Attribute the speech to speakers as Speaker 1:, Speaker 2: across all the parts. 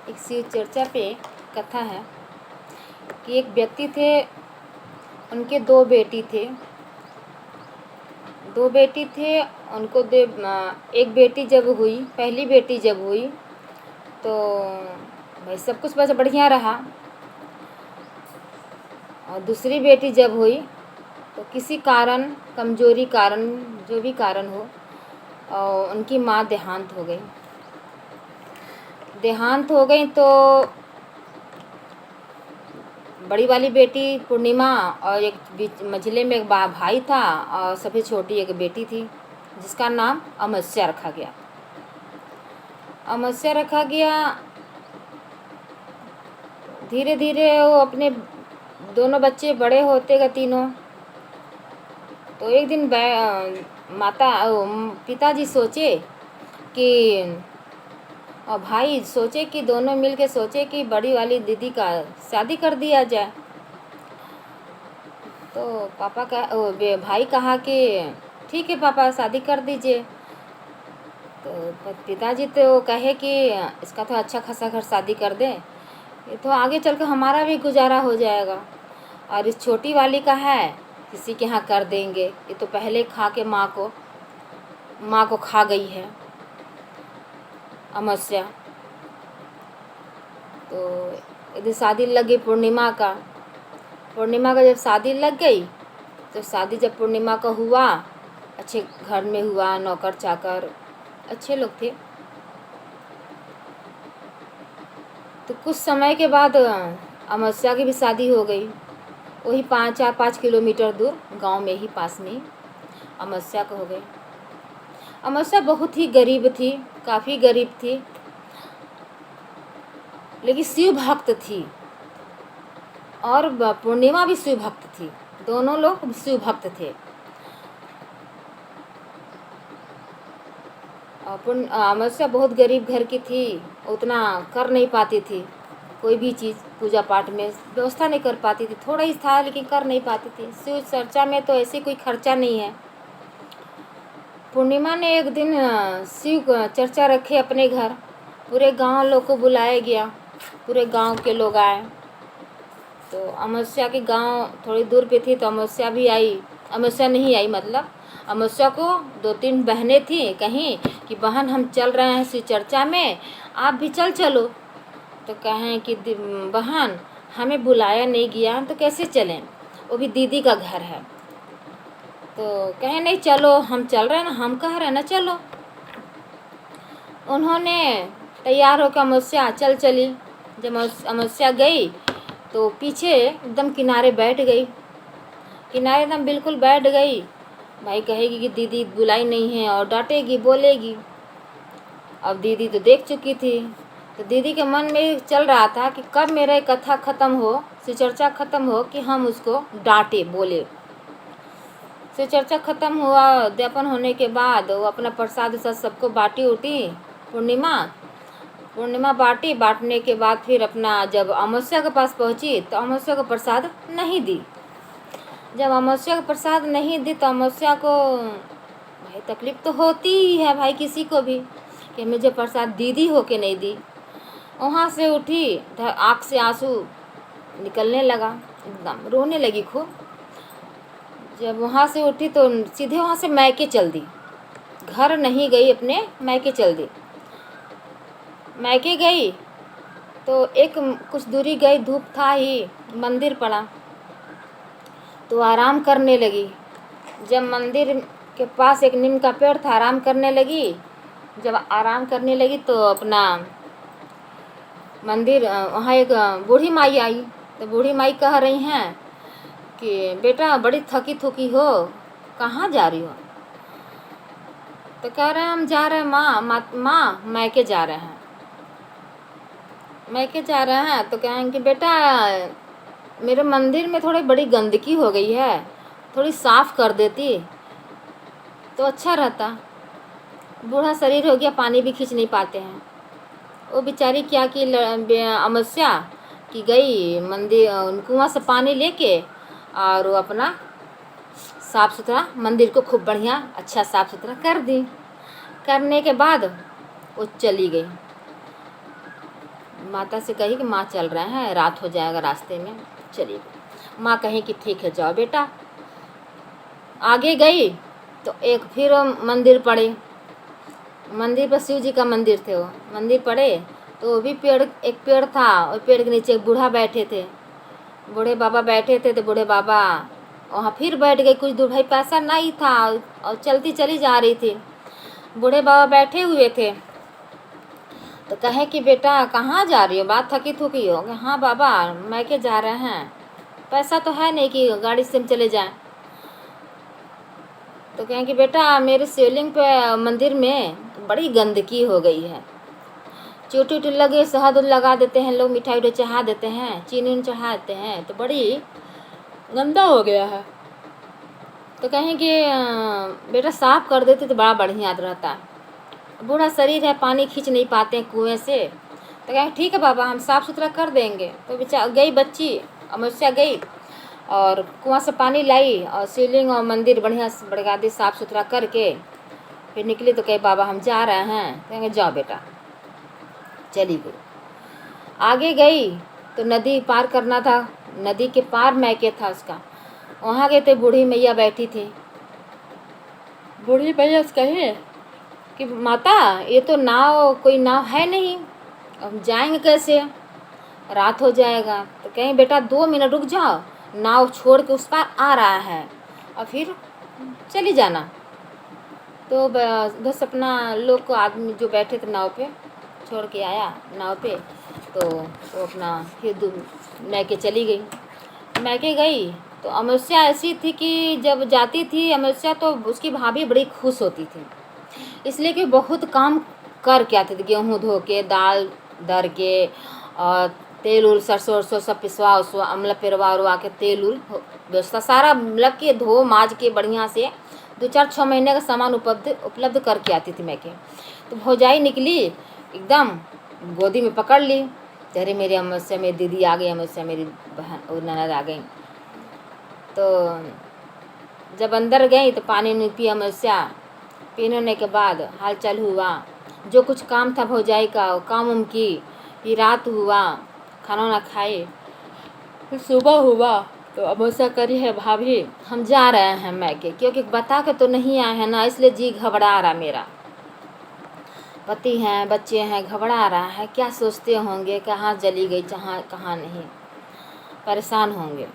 Speaker 1: एक शिव चर्चा पे कथा है कि एक व्यक्ति थे, उनके दो बेटी थे। उनको एक बेटी जब हुई, पहली बेटी जब हुई तो भाई सब कुछ बस बढ़िया रहा। और दूसरी बेटी जब हुई तो किसी कारण, कमजोरी कारण, जो भी कारण हो, और उनकी माँ देहांत हो गई। तो बड़ी वाली बेटी पूर्णिमा और एक बीच मझले में एक भाई था, और सबसे छोटी एक बेटी थी जिसका नाम अमावस्या रखा गया। धीरे धीरे वो अपने दोनों बच्चे बड़े होते गए तीनों। तो एक दिन पिताजी सोचे कि, और भाई सोचे कि दोनों मिलके सोचे कि बड़ी वाली दीदी का शादी कर दिया जाए। तो भाई कहा कि ठीक है पापा, शादी कर दीजिए। तो पिताजी तो कहे कि इसका तो अच्छा खासा घर शादी कर दें, ये तो आगे चल कर हमारा भी गुजारा हो जाएगा। और इस छोटी वाली का है, किसी के यहाँ कर देंगे, ये तो पहले खा के माँ को खा गई है अमावस्या। तो यदि शादी लग गई पूर्णिमा का जब शादी लग गई, तो शादी जब पूर्णिमा का हुआ, अच्छे घर में हुआ, नौकर चाकर अच्छे लोग थे। तो कुछ समय के बाद अमावस्या की भी शादी हो गई। वही 5 किलोमीटर दूर गांव में ही पास में अमावस्या को हो गई। अमावस्या बहुत ही गरीब थी, काफ़ी गरीब थी, लेकिन शिव भक्त थी। और पूर्णिमा भी शिव भक्त थी, दोनों लोग शिव भक्त थे। अमावस्या बहुत गरीब घर की थी, उतना कर नहीं पाती थी, कोई भी चीज़ पूजा पाठ में व्यवस्था नहीं कर पाती थी। थोड़ा ही था लेकिन कर नहीं पाती थी। शिव चर्चा में तो ऐसे कोई खर्चा नहीं है। पूर्णिमा ने एक दिन शिव चर्चा रखे अपने घर, पूरे गांव लोग को बुलाया गया, पूरे गांव के लोग आए। तो अमावस्या के गांव थोड़ी दूर पे थी, तो अमावस्या भी आई। अमावस्या नहीं आई, मतलब अमावस्या को 2-3 बहनें थी, कहीं कि बहन हम चल रहे हैं शिव चर्चा में, आप भी चलो। तो कहें कि बहन हमें बुलाया नहीं गया तो कैसे चलें, वो भी दीदी का घर है। तो कहें नहीं चलो, हम चल रहे हैं ना, हम कह रहे हैं ना चलो। उन्होंने तैयार होकर अमावस्या चली। जब अमावस्या गई तो पीछे एकदम किनारे बैठ गई, किनारे एकदम बिल्कुल बैठ गई। भाई कहेगी कि दीदी बुलाई नहीं है, और डांटेगी, बोलेगी। अब दीदी तो देख चुकी थी, तो दीदी के मन में चल रहा था कि कब मेरा कथा ख़त्म हो, शिव चर्चा ख़त्म हो, कि हम उसको डांटे बोले। शिव चर्चा ख़त्म हुआ, उद्यापन होने के बाद वो अपना प्रसाद सबको बांटी पूर्णिमा बांटने के बाद फिर अपना जब अमावस्या के पास पहुंची तो अमावस्या को प्रसाद नहीं दी। जब अमावस्या को प्रसाद नहीं दी तो अमावस्या को भाई तकलीफ तो होती ही है भाई, किसी को भी, कि मुझे प्रसाद दीदी हो के नहीं दी। वहाँ से उठी, आँख से आंसू निकलने लगा, एकदम रोने लगी खूब। जब वहाँ से उठी तो सीधे वहाँ से मैके चल दी, घर नहीं गई, अपने मैके चल दी। मैके गई तो एक कुछ दूरी गई, धूप था ही, मंदिर पड़ा तो आराम करने लगी। जब मंदिर के पास एक नीम का पेड़ था, आराम करने लगी। जब आराम करने लगी तो अपना मंदिर, वहाँ एक बूढ़ी माई आई। तो बूढ़ी माई कह रही हैं कि बेटा बड़ी थकी थुकी हो, कहाँ जा रही हो? तो कह रहे हैं हम जा रहे हैं माँ मैके जा रहे हैं, मैके जा रहे हैं। तो कहें कि बेटा मेरे मंदिर में थोड़ी बड़ी गंदगी हो गई है, थोड़ी साफ़ कर देती तो अच्छा रहता। बूढ़ा शरीर हो गया, पानी भी खींच नहीं पाते हैं। वो बेचारी क्या की अमावस्या की गई मंदिर, कुआं से पानी लेके, और वो अपना साफ़ सुथरा मंदिर को खूब बढ़िया अच्छा साफ़ सुथरा कर दी। करने के बाद वो चली गई। माता से कही कि माँ चल रहे हैं, रात हो जाएगा रास्ते में, चलिए। माँ कही कि ठीक है जाओ बेटा। आगे गई तो एक फिर मंदिर पड़े, मंदिर पर शिव जी का मंदिर थे, वो मंदिर पड़े तो वो भी एक पेड़ था, और पेड़ के नीचे एक बूढ़ा बैठे थे, बूढ़े बाबा बैठे थे। तो बूढ़े बाबा वहाँ फिर बैठ गए कुछ दूर, भाई पैसा नहीं था और चलती चली जा रही थी। बूढ़े बाबा बैठे हुए थे तो कहे कि बेटा कहाँ जा रही हो, बात थकी थुकी हो? हाँ बाबा मैके जा रहे हैं, पैसा तो है नहीं कि गाड़ी से हम चले जाएं। तो कहें कि बेटा मेरे शिवलिंग पे मंदिर में बड़ी गंदगी हो गई है, चोटी उटी लगे, शहद लगा देते हैं लोग, मिठाई उठाई चढ़ा देते हैं, चीनी उन चढ़ा देते हैं, तो बड़ी गंदा हो गया है। तो कहें कि बेटा साफ कर देते तो बड़ा बढ़िया रहता, बूढ़ा शरीर है, पानी खींच नहीं पाते हैं कुएं से। तो कहें ठीक है बाबा हम साफ़ सुथरा कर देंगे। तो बेचारा गई बच्ची अमावस्या गई और कुआं से पानी लाई और शिवलिंग और मंदिर बढ़िया से बड़का दी साफ़ सुथरा करके फिर निकली। तो कहे बाबा हम जा रहे हैं। कहेंगे जाओ बेटा। चली गई। आगे गई तो नदी पार करना था, नदी के पार मैके था उसका, वहाँ गए थे, बूढ़ी मैया बैठी थी। बूढ़ी मैया से कहे कि माता ये तो नाव, कोई नाव है नहीं, अब जाएंगे कैसे, रात हो जाएगा। तो कहें बेटा 2 मिनट रुक जाओ, नाव छोड़ के उस पार आ रहा है और फिर चली जाना। तो बस अपना लोग को आदमी जो बैठे थे नाव पे छोड़ के आया नाव पे। तो वो अपना फिर मैके चली गई। मैके गई तो अमावस्या ऐसी थी कि जब जाती थी अमावस्या तो उसकी भाभी बड़ी खुश होती थी, इसलिए कि बहुत काम कर के आती थी, गेहूँ धो के, दाल दर के, और तेल उल सरसों वरसों सब पिसवा उसवा, मतलब पिरवा उरवा के तेल उल व्यवस्था सारा मतलब के धो माज के बढ़िया से 2-4-6 महीने का सामान उपलब्ध करके आती थी मैके। तो भौजाई निकली एकदम गोदी में पकड़ ली, अरे मेरी अमावस्या मेरी दीदी आ गई, अमावस्या मेरी बहन और ननद आ गई। तो जब अंदर गई तो पानी नहीं पी अमावस्या, पीने के बाद हाल चाल हुआ, जो कुछ काम था भौजाई का वो काम उम की, फिर रात हुआ, खाना वाना खाए, फिर सुबह हुआ तो अमावस्या करी है भाभी हम जा रहे हैं मैके, क्योंकि बता के तो नहीं आए हैं ना, इसलिए जी घबरा रहा, मेरा पति हैं बच्चे हैं, घबरा रहा है, क्या सोचते होंगे, कहाँ चली गई, कहाँ नहीं, परेशान होंगे।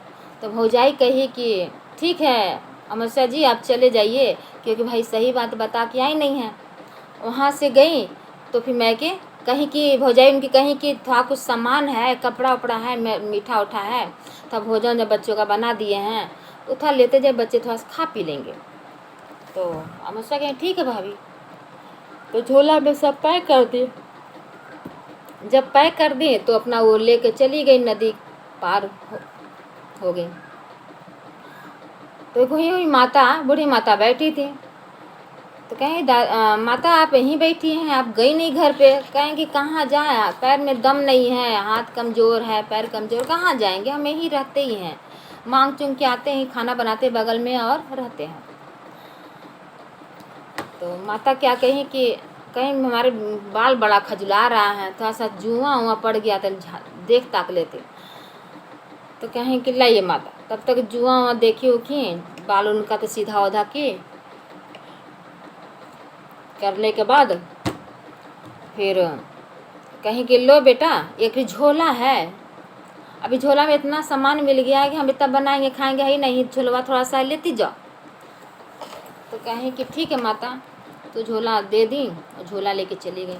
Speaker 1: तो भौजाई कही कि ठीक है अमावस्या जी आप चले जाइए, क्योंकि भाई सही बात बता के आई नहीं है। वहाँ से गई तो फिर मैके कहीं की भौजाई उनकी कहीं कि थोड़ा कुछ सामान है, कपड़ा उपड़ा है, मीठा उठा है, तो भोजन जब बच्चों का बना दिए हैं उठा लेते जाए, बच्चे थोड़ा सा खा पी लेंगे। तो अमावस्या कहें ठीक है भाभी। तो झोला में सब पैक कर दी। जब पैक कर दी तो अपना वो लेके चली गई, नदी पार हो गई। तो वही माता, बूढ़ी माता बैठी थी। तो कहें माता आप यहीं बैठी हैं, आप गई नहीं घर पे? कहें कि कहाँ जाए, पैर में दम नहीं है, हाथ कमज़ोर है, पैर कमज़ोर, कहाँ जाएंगे, हम यहीं रहते ही हैं, मांग चुंग के आते हैं, खाना बनाते बगल में और रहते हैं। तो माता क्या कहीं कि कहीं हमारे बाल बड़ा खजुला रहा है, थोड़ा सा जुआ हुआ पड़ गया तो देख ताक लेते। तो कहें कि लाइए माता, तब तक जुआ हुआ देखी उखी, बाल उनका तो सीधा उधा की करने के बाद फिर कहीं कि लो बेटा एक झोला है, अभी झोला में इतना सामान मिल गया है कि हम इतना बनाएंगे खाएंगे ही नहीं, झोलवा थोड़ा सा लेती जाओ। तो कहें कि ठीक है माता, तो झोला दे दी और झोला लेके चली गई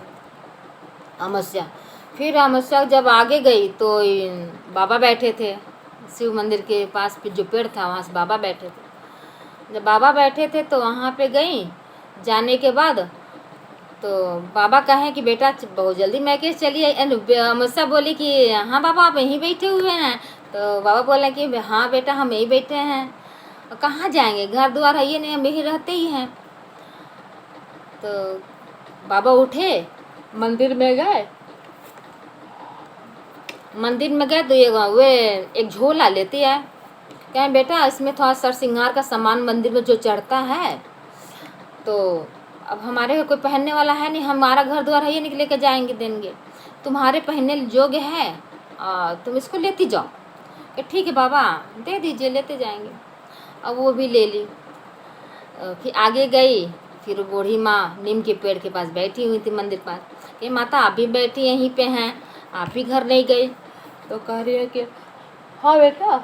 Speaker 1: अमावस्या। फिर अमावस्या जब आगे गई तो बाबा बैठे थे शिव मंदिर के पास, फिर जो पेड़ था वहाँ से बाबा बैठे थे। जब बाबा बैठे थे तो वहाँ पे गई, जाने के बाद तो बाबा कहें कि बेटा बहुत जल्दी मैके चलिए। अमावस्या बोली कि हाँ बाबा आप यहीं बैठे हुए हैं? तो बाबा बोले कि हाँ बेटा हम यहीं बैठे हैं, कहाँ जाएंगे, घर द्वार है ये नहीं, हम यहीं रहते ही हैं। तो बाबा उठे, मंदिर में गए, तो वे एक झोला लेते आए। कहें बेटा इसमें थोड़ा सर श्रृंगार का सामान मंदिर में जो चढ़ता है, तो अब हमारे कोई पहनने वाला है नहीं, हमारा घर द्वार है ये नहीं लेके जाएंगे देंगे। तुम्हारे पहनने योग्य है, तुम इसको लेती जाओ। कि ठीक है बाबा, दे दीजिए, लेते जाएंगे। अब वो भी ले ली। फिर आगे गई, फिर वो बूढ़ी माँ नीम के पेड़ के पास बैठी हुई थी मंदिर पास। कि माता आप भी बैठी यहीं पे हैं, आप ही घर नहीं गई? तो कह रही है कि हाँ बेटा,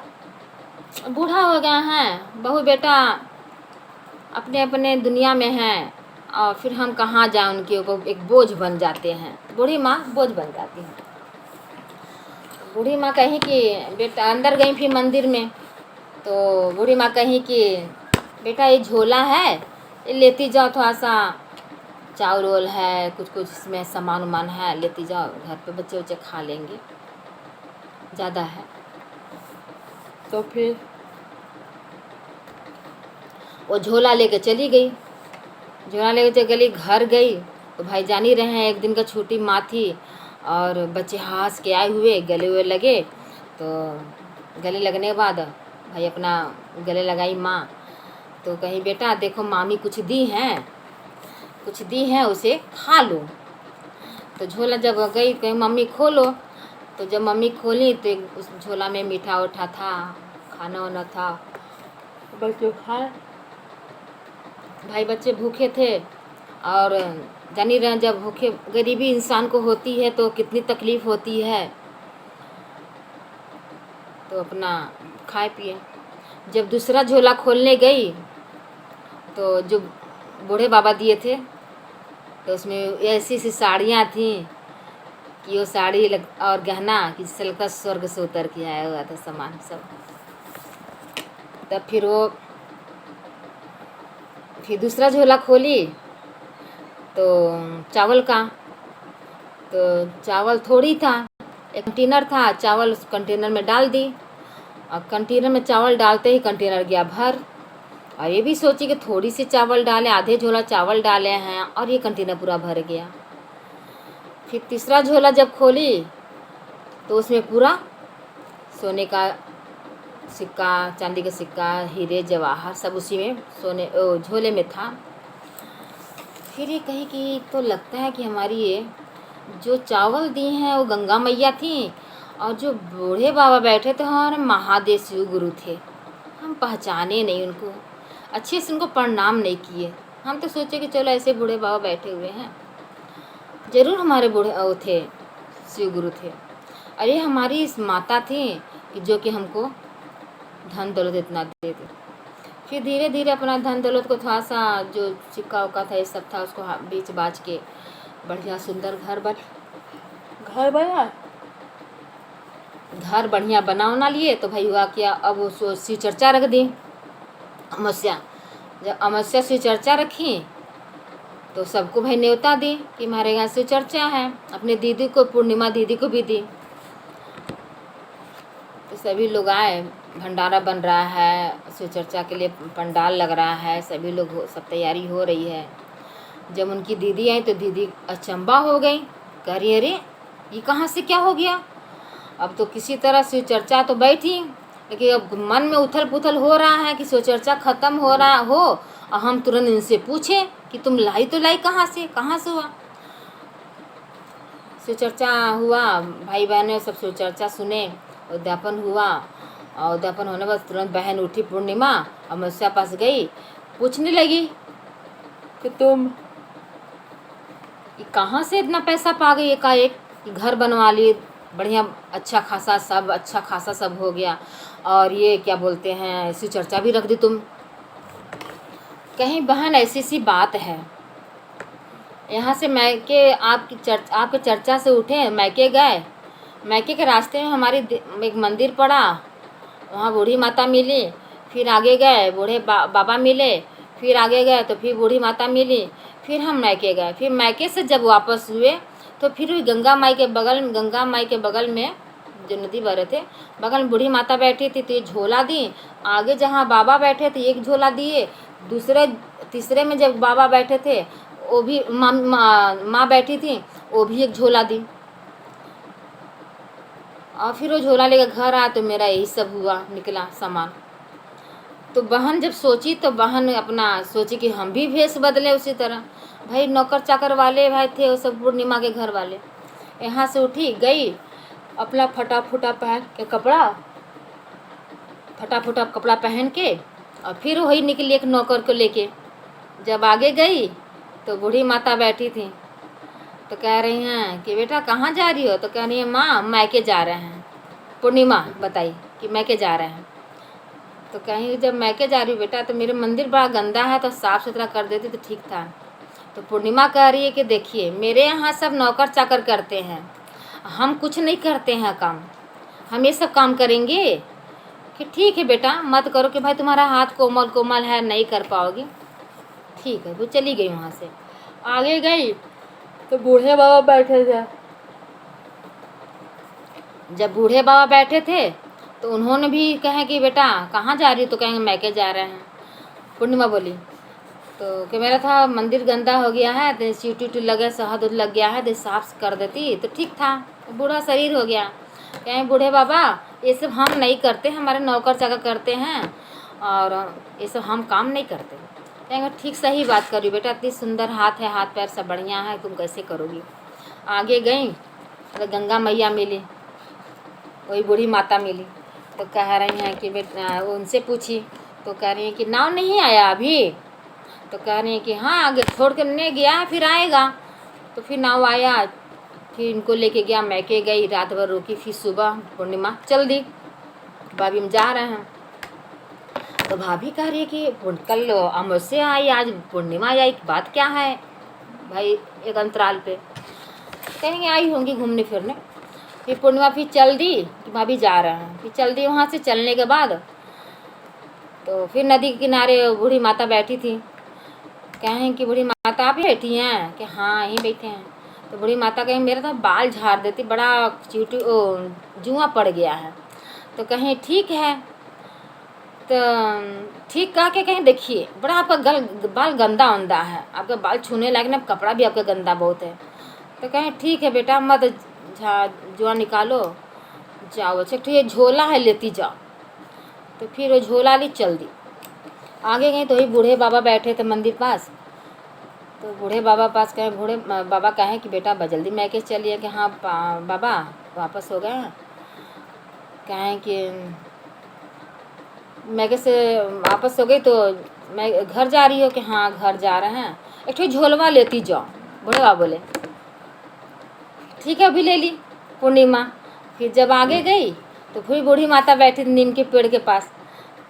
Speaker 1: बूढ़ा हो गया है, बहू बेटा अपने अपने दुनिया में हैं, और फिर हम कहाँ जाएं, उनके ऊपर एक बोझ बन जाते हैं। बूढ़ी माँ बोझ बन जाती है। बूढ़ी माँ कही कि बेटा, अंदर गई फिर मंदिर में, तो बूढ़ी माँ कही कि बेटा ये झोला है, ये लेती जाओ, थोड़ा सा चावल ओल है, कुछ कुछ इसमें सामान उमान है, लेती जाओ, घर पे बच्चे बच्चे खा लेंगे, ज़्यादा है। तो फिर वो झोला लेके चली गई। झोला लेके चली, घर गई तो भाई जान ही रहे हैं, एक दिन का छुट्टी माँ थी और बच्चे हंस के आए हुए, गले हुए लगे। तो गले लगने के बाद भाई अपना गले लगाई माँ, तो कही बेटा देखो मामी कुछ दी हैं, उसे खा लो। तो झोला जब गई, कहीं मम्मी खोलो, तो जब मम्मी खोली तो उस झोला में मीठा उठा था, खाना वाना था, बच्चे खाए। भाई बच्चे भूखे थे, और जानी रहे जब भूखे गरीबी इंसान को होती है तो कितनी तकलीफ़ होती है। तो अपना खाए पिए। जब दूसरा झोला खोलने गई तो जो बूढ़े बाबा दिए थे, तो उसमें ऐसी ऐसी साड़ियाँ थीं कि वो साड़ी और गहना कि जिससे लगता स्वर्ग से उतर के आया हुआ था सामान सब। तब फिर दूसरा झोला खोली तो चावल का, तो चावल थोड़ी था, एक कंटेनर था, चावल उस कंटेनर में डाल दी, और कंटेनर में चावल डालते ही कंटेनर गया भर। और ये भी सोची कि थोड़ी सी चावल डाले, आधे झोला चावल डाले हैं, और ये कंटेनर पूरा भर गया। फिर तीसरा झोला जब खोली तो उसमें पूरा सोने का सिक्का, चांदी का सिक्का, हीरे जवाहर सब उसी में झोले में था। फिर ये कही कि तो लगता है कि हमारी ये जो चावल दी हैं वो गंगा मैया थी, और जो बूढ़े बाबा बैठे थे हमारे महादेव शिव गुरु थे। हम पहचाने नहीं उनको, अच्छे से उनको प्रणाम नहीं किए। हम तो सोचे कि चलो ऐसे बूढ़े बाबा बैठे हुए हैं, ज़रूर हमारे बूढ़े वो थे, शिव गुरु थे। अरे हमारी इस माता थी कि जो कि हमको धन दौलत इतना देते। फिर धीरे धीरे अपना धन दौलत को थोड़ा सा जो सिक्का उक्का था ये सब था उसको बेच बाच के बढ़िया सुंदर घर बढ़िया बना लिए। तो भाई हुआ क्या, अब वो शिव चर्चा रख दी, अमावस्या। जब अमावस्या शिव चर्चा रखी तो सबको भाई न्योता दी कि हमारे यहाँ शिव चर्चा है। अपनी दीदी को, पूर्णिमा दीदी को भी दी। तो सभी लोग आए, भंडारा बन रहा है, शिव चर्चा के लिए पंडाल लग रहा है, सभी लोग सब तैयारी हो रही है। जब उनकी दीदी आई तो दीदी अचंबा हो गई, कह रही अरे ये कहाँ से क्या हो गया। अब तो किसी तरह शिव चर्चा तो बैठी, लेकिन अब मन में उथल पुथल हो रहा है कि शिव चर्चा ख़त्म हो रहा हो, और हम तुरंत इनसे पूछे कि तुम लाई कहाँ से हुआ। शिव चर्चा हुआ, भाई बहनें सब शिव चर्चा सुने, उद्यापन हुआ, और उद्यापन होने बाद तुरंत बहन उठी पूर्णिमा, अमावस्या पास गई, पूछने लगी कि तुम कहाँ से इतना पैसा पा गई एकाएक, घर बनवा ली, बढ़िया अच्छा खासा सब हो गया, और ये क्या बोलते हैं शिव चर्चा भी रख दी तुम। कहीं बहन ऐसी सी बात है, यहाँ से मैके आपके चर्चा से उठे, मैके गए, मैके के रास्ते में हमारी एक मंदिर पड़ा, वहाँ बूढ़ी माता मिली। फिर आगे गए बूढ़े बाबा मिले, फिर आगे गए तो फिर बूढ़ी माता मिली। फिर हम मैके गए, फिर मैके से जब वापस हुए तो फिर गंगा माई के बगल में जो नदी बह रहे थे, बगल में बूढ़ी माता बैठी थी, तो ये झोला दी। आगे जहाँ बाबा बैठे थे एक झोला दिए, तीसरे में जब बाबा बैठे थे वो भी माँ बैठी थी, वो भी एक झोला दी। और फिर वो झोला लेकर घर आया तो मेरा यही सब हुआ, निकला सामान। तो बहन जब सोची तो बहन अपना सोची कि हम भी भेष बदले उसी तरह। भाई नौकर चाकर वाले भाई थे वो सब पूर्णिमा के घर वाले, यहाँ से उठी गई, अपना फटा फुटा पहन के कपड़ा, फटा फुटा कपड़ा पहन के, और फिर वही निकली एक नौकर को लेके। जब आगे गई तो बूढ़ी माता बैठी थी, तो कह रही हैं कि बेटा कहाँ जा रही हो? तो कह रही है माँ मैके जा रहे हैं। पूर्णिमा बताई कि मैके जा रहे हैं। तो कहीं जब मैके जा रही हूँ बेटा तो मेरे मंदिर बड़ा गंदा है, तो साफ़ सुथरा कर देती तो ठीक था। तो पूर्णिमा कह रही है कि देखिए मेरे यहाँ सब नौकर चाकर करते हैं, हम कुछ नहीं करते हैं काम, हम ये सब काम करेंगे? कि ठीक है बेटा मत करो, कि भाई तुम्हारा हाथ कोमल कोमल है, नहीं कर पाओगी। ठीक है, वो चली गई। वहाँ से आगे गई तो बूढ़े बाबा बैठे थे। जब बूढ़े बाबा बैठे थे तो उन्होंने भी कहा कि बेटा कहाँ जा रही हो? तो कहेंगे मैके जा रहे हैं। पूर्णिमा बोली तो कि मेरा था मंदिर गंदा हो गया है, तो चीटी उटी लगे, शहद उद लग गया है, तो साफ कर देती तो ठीक था, बूढ़ा शरीर हो गया। कहें बूढ़े बाबा ये सब हम नहीं करते, हमारे नौकर चाकर करते हैं, और ये सब हम काम नहीं करते। कहेंगे ठीक सही बात करी बेटा, इतनी सुंदर हाथ है, हाथ पैर सब बढ़िया है, तुम कैसे करोगी? आगे गई तो गंगा मैया मिली, वही बूढ़ी माता मिली। तो कह रही हैं कि बेटा, उनसे पूछी तो कह रही हैं कि नाव नहीं आया अभी? तो कह रही हैं कि हाँ आगे छोड़ के नहीं गया है, फिर आएगा। तो फिर नाव आया, फिर इनको लेके गया, मैके गई, रात भर रुकी, फिर सुबह पूर्णिमा चल दी, भाभी हम जा रहे हैं। तो भाभी कह रही है कि कल अमावस्या आई, आज पूर्णिमा आई, बात क्या है भाई? एक अंतराल पे कहेंगे आई होंगी घूमने फिरने। फिर पूर्णिमा फिर चल दी कि भाभी जा रहे हैं, फिर चल दी। वहाँ से चलने के बाद तो फिर नदी के किनारे बूढ़ी माता बैठी थी। कहें कि बूढ़ी माता आप बैठी हैं? कि हाँ यहीं बैठे हैं। तो बूढ़ी माता कहें मेरा तो बाल झाड़ देती, बड़ा चीटी जुआ पड़ गया है। तो कहें ठीक है, तो ठीक कहा के कहें देखिए बड़ा आपका बाल गंदा उंदा है, आपका बाल छूने लायक ना, कपड़ा भी आपका गंदा बहुत है। तो कहें ठीक है बेटा मत जुआ निकालो, जाओ। अच्छा तो ये झोला है लेती जाओ। तो फिर वो झोला ली, चल दी। आगे गए तो वही बूढ़े बाबा बैठे थे मंदिर पास। तो बूढ़े बाबा पास कहें, बूढ़े बाबा कहें कि बेटा जल्दी मैके चलिए। कि हाँ बाबा वापस हो गए हैं। कहें कि मैके से वापस हो गई तो मैं घर जा रही हो? कि हाँ घर जा रहे हैं, एक ठो झोलवा लेती जाओ। बूढ़े बाबा बोले ठीक है अभी ले ली। पूर्णिमा फिर जब आगे गई तो फिर बूढ़ी माता बैठी थी नीम के पेड़ के पास।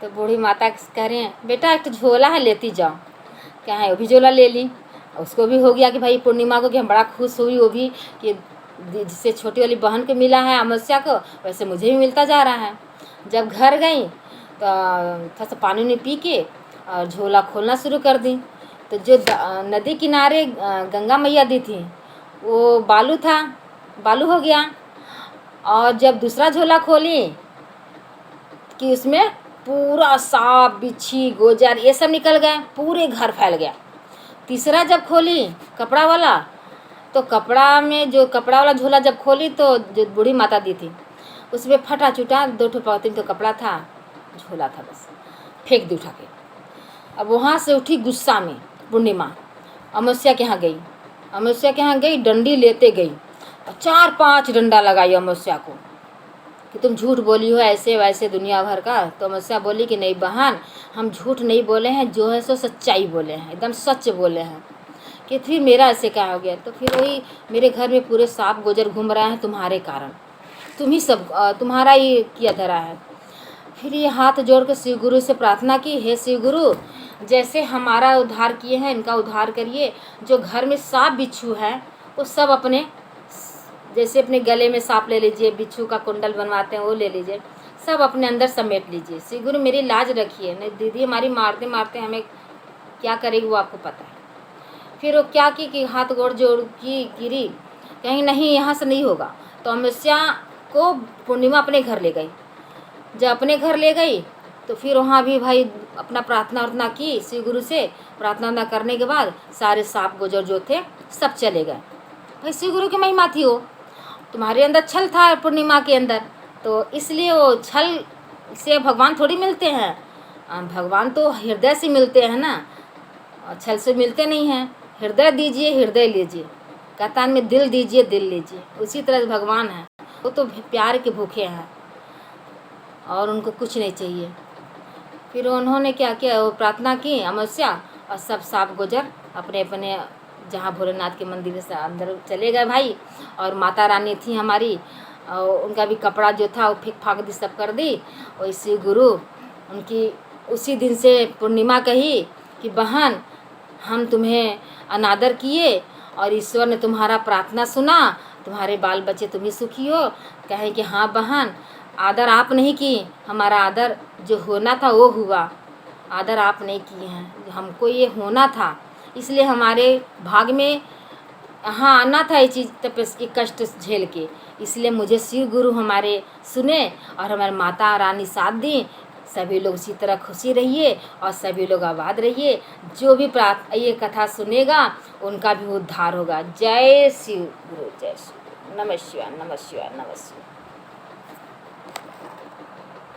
Speaker 1: तो बूढ़ी माता कह रहे हैं बेटा एक तो झोला है लेती जाओ। क्या है, वो भी झोला ले ली। उसको भी हो गया कि भाई पूर्णिमा को, कि हम बड़ा खुश हुई वो भी, कि जिससे छोटी वाली बहन को मिला है अमावस्या को, वैसे मुझे भी मिलता जा रहा है। जब घर गई तो थोड़ा सा पानी नहीं पी के और झोला खोलना शुरू कर दी। तो जो नदी किनारे गंगा मैया दी थी वो बालू था, बालू हो गया। और जब दूसरा झोला खोली कि उसमें पूरा सांप बिच्छी गोजर ये सब निकल गए, पूरे घर फैल गया। तीसरा जब खोली कपड़ा वाला, तो कपड़ा में जो कपड़ा वाला झोला जब खोली तो जो बूढ़ी माता दी थी उसमें फटा चुटा 2-3 तो कपड़ा था, झोला था, बस फेंक दी उठा के। अब वहाँ से उठी गुस्सा में पूर्णिमा, अमावस्या के यहाँ गई। अमावस्या के यहाँ गई, डंडी लेते गई और 4-5 डंडा लगाई अमावस्या को कि तुम झूठ बोली हो ऐसे वैसे दुनिया भर का। तो अमावस्या बोली कि नहीं बहन हम झूठ नहीं बोले हैं, जो है सो सच्चाई बोले हैं, एकदम सच बोले हैं। कि फिर मेरा ऐसे क्या हो गया? तो फिर वही मेरे घर में पूरे सांप गोजर घूम रहे हैं तुम्हारे कारण, तुम ही सब तुम्हारा ही किया धरा है। फिर ये हाथ जोड़ के शिव गुरु से प्रार्थना की, हे शिव गुरु जैसे हमारा उद्धार किए हैं इनका उद्धार करिए। जो घर में सांप बिच्छू है वो सब अपने, जैसे अपने गले में सांप ले लीजिए, बिच्छू का कुंडल बनवाते हैं वो ले लीजिए, सब अपने अंदर समेट लीजिए। शिव गुरु मेरी लाज रखिए, नहीं दीदी हमारी मारते मारते हमें क्या करेगी वो आपको पता है। फिर वो क्या की कि हाथ गोड़ जोड़ की गिरी, कहीं नहीं यहाँ से नहीं होगा। तो अमावस्या को पूर्णिमा अपने घर ले गई। जब अपने घर ले गई तो फिर वहाँ भी भाई अपना प्रार्थना उर्थना की, शिव गुरु से प्रार्थना उर्थना करने के बाद सारे सांप गोजर जो थे सब चले गए। भाई शिव गुरु की महिमा थी, वो तुम्हारे अंदर छल था पूर्णिमा के अंदर, तो इसलिए वो छल से भगवान थोड़ी मिलते हैं, भगवान तो हृदय से मिलते हैं ना, छल से मिलते नहीं हैं। हृदय दीजिए हृदय लीजिए, कहता है, में दिल दीजिए दिल लीजिए। उसी तरह भगवान है, वो तो प्यार के भूखे हैं और उनको कुछ नहीं चाहिए। फिर उन्होंने क्या किया, वो प्रार्थना की अमावस्या, और सब सांप गुजर अपने अपने जहाँ भोलेनाथ के मंदिर से अंदर चले गए भाई। और माता रानी थी हमारी, और उनका भी कपड़ा जो था वो फेंक फाक दी, सब कर दी। और इसी गुरु उनकी उसी दिन से पूर्णिमा कही कि बहन हम तुम्हें अनादर किए और ईश्वर ने तुम्हारा प्रार्थना सुना, तुम्हारे बाल बच्चे तुम ही सुखी हो। कहे कि हाँ बहन, आदर आप नहीं की, हमारा आदर जो होना था वो हुआ, आदर आप नहीं किए हैं, हमको ये होना था, इसलिए हमारे भाग में यहाँ आना था ये चीज़, तपस्या की कष्ट झेल के, इसलिए मुझे शिव गुरु हमारे सुने और हमारे माता रानी साथ दी। सभी लोग इसी तरह खुशी रहिए और सभी लोग आबाद रहिए। जो भी ये कथा सुनेगा उनका भी उद्धार होगा। जय शिव गुरु, जय शिव। नमः शिवाय, नमः शिवाय, नमः शिवाय।